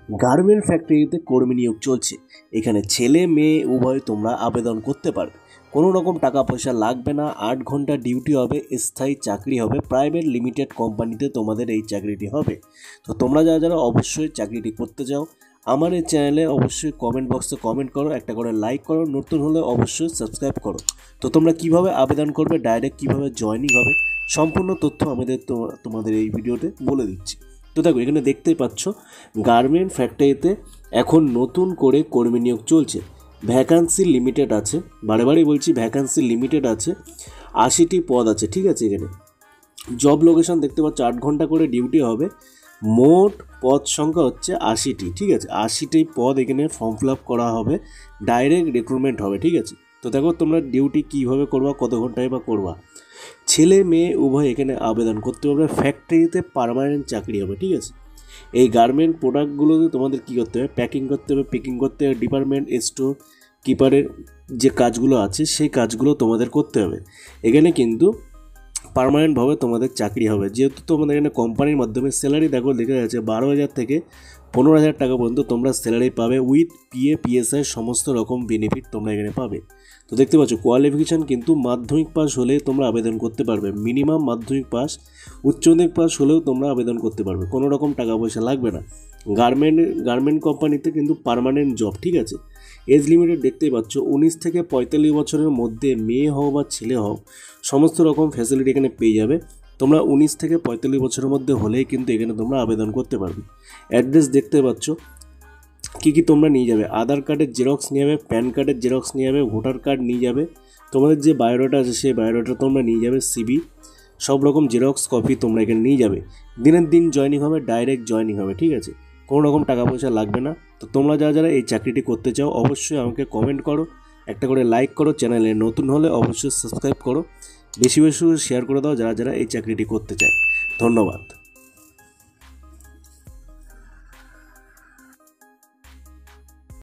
Garment ফ্যাক্টরিতে কর্মী নিয়োগ চলছে। এখানে ছেলে মেয়ে উভয় তোমরা আবেদন করতে পারবে। কোনো রকম টাকা পয়সা লাগবে না। 8 ঘন্টা ডিউটি হবে, স্থায়ী চাকরি হবে, প্রাইভেট লিমিটেড কোম্পানিতে তোমাদের এই চাকরিটি হবে। তো তোমরা যারা অবশ্যই চাকরিটি করতে চাও আমার এই চ্যানেলে অবশ্যই কমেন্ট বক্সে কমেন্ট করো, একটা করে লাইক করো, নতুন হলে অবশ্যই সাবস্ক্রাইব করো। তো তোমরা কিভাবে আবেদন করবে, ডাইরেক্ট কিভাবে জয়েনিং হবে, সম্পূর্ণ তথ্য তোমাদের এই ভিডিওতে বলে দিচ্ছি। তো দেখো এখানে দেখতেই পাচ্ছ গার্মেন্ট ফ্যাক্টরিতে এখন নতুন করে কর্মী নিয়োগ চলছে। ভ্যাকান্সি লিমিটেড আছে, বারে বলছি ভ্যাকান্সি লিমিটেড আছে, 80টি পদ আছে। ঠিক আছে, এখানে জব লোকেশন দেখতে পাচ্ছ, 8 ঘন্টা করে ডিউটি হবে, মোট পদ সংখ্যা হচ্ছে 80টি। ঠিক আছে, 80টি পদ এখানে ফর্ম ফিল আপ করা হবে, ডাইরেক্ট রিক্রুটমেন্ট হবে। ঠিক আছে, তো দেখো তোমরা ডিউটি কীভাবে করবা, কত ঘন্টায় বা করবা। ছেলে মেয়ে উভয় এখানে আবেদন করতে পারবে। ফ্যাক্টরিতে পার্মানেন্ট চাকরি হবে। ঠিক আছে, এই গার্মেন্ট প্রোডাক্টগুলোতে তোমাদের কী করতে হবে, প্যাকিং করতে হবে, পিকিং করতে হবে, ডিপার্টমেন্ট স্টোর কিপারের যে কাজগুলো আছে সেই কাজগুলো তোমাদের করতে হবে। এখানে কিন্তু পার্মানেন্টভাবে তোমাদের চাকরি হবে। যেহেতু তোমাদের এখানে কোম্পানির মাধ্যমে স্যালারি দেখো লেখা আছে 12,000 থেকে 15,000 টাকা পর্যন্ত তোমরা স্যালারি পাবে, উইথ পিএ পিএসআই সমস্ত রকম বেনিফিট তোমরা এখানে পাবে। তো দেখতে পাচ্ছ কোয়ালিফিকেশান কিন্তু মাধ্যমিক পাস হলে তোমরা আবেদন করতে পারবে। মিনিমাম মাধ্যমিক পাস, উচ্চ মাধ্যমিক পাস হলেও তোমরা আবেদন করতে পারবে, কোনো রকম টাকা পয়সা লাগবে না। গার্মেন্ট কোম্পানিতে কিন্তু পার্মানেন্ট জব। ঠিক আছে, এজ লিমিটেড দেখতেই পাচ্ছ, 19 থেকে 45 বছরের মধ্যে মেয়ে হও বা ছেলে হও সমস্ত রকম ফ্যাসিলিটি এখানে পেয়ে যাবে। তোমরা 19 থেকে 45 বছরের মধ্যে হলেই কিন্তু এখানে তোমরা আবেদন করতে পারবে। অ্যাড্রেস দেখতে পাচ্ছ, কী তোমরা নিয়ে যাবে, আধার কার্ডের জেরক্স নিয়ে যাবে, প্যান কার্ডের জেরক্স নিয়ে যাবে, ভোটার কার্ড নিয়ে যাবে, তোমাদের যে বায়োডাটা আছে সেই বায়োডাটা তোমরা নিয়ে যাবে, সিবি সব রকম জেরক্স কপি তোমরা এখানে নিয়ে যাবে। দিনের দিন জয়েনিং হবে, ডাইরেক্ট জয়েনিং হবে। ঠিক আছে, কোনো রকম টাকা পয়সা লাগবে না। তো তোমরা যারা এই চাকরিটি করতে চাও অবশ্যই আমাকে কমেন্ট করো, একটা করে লাইক করো, চ্যানেলে নতুন হলে অবশ্যই সাবস্ক্রাইব করো, বেশি শেয়ার করে দাও যারা এই চাকরিটি করতে চায়। ধন্যবাদ।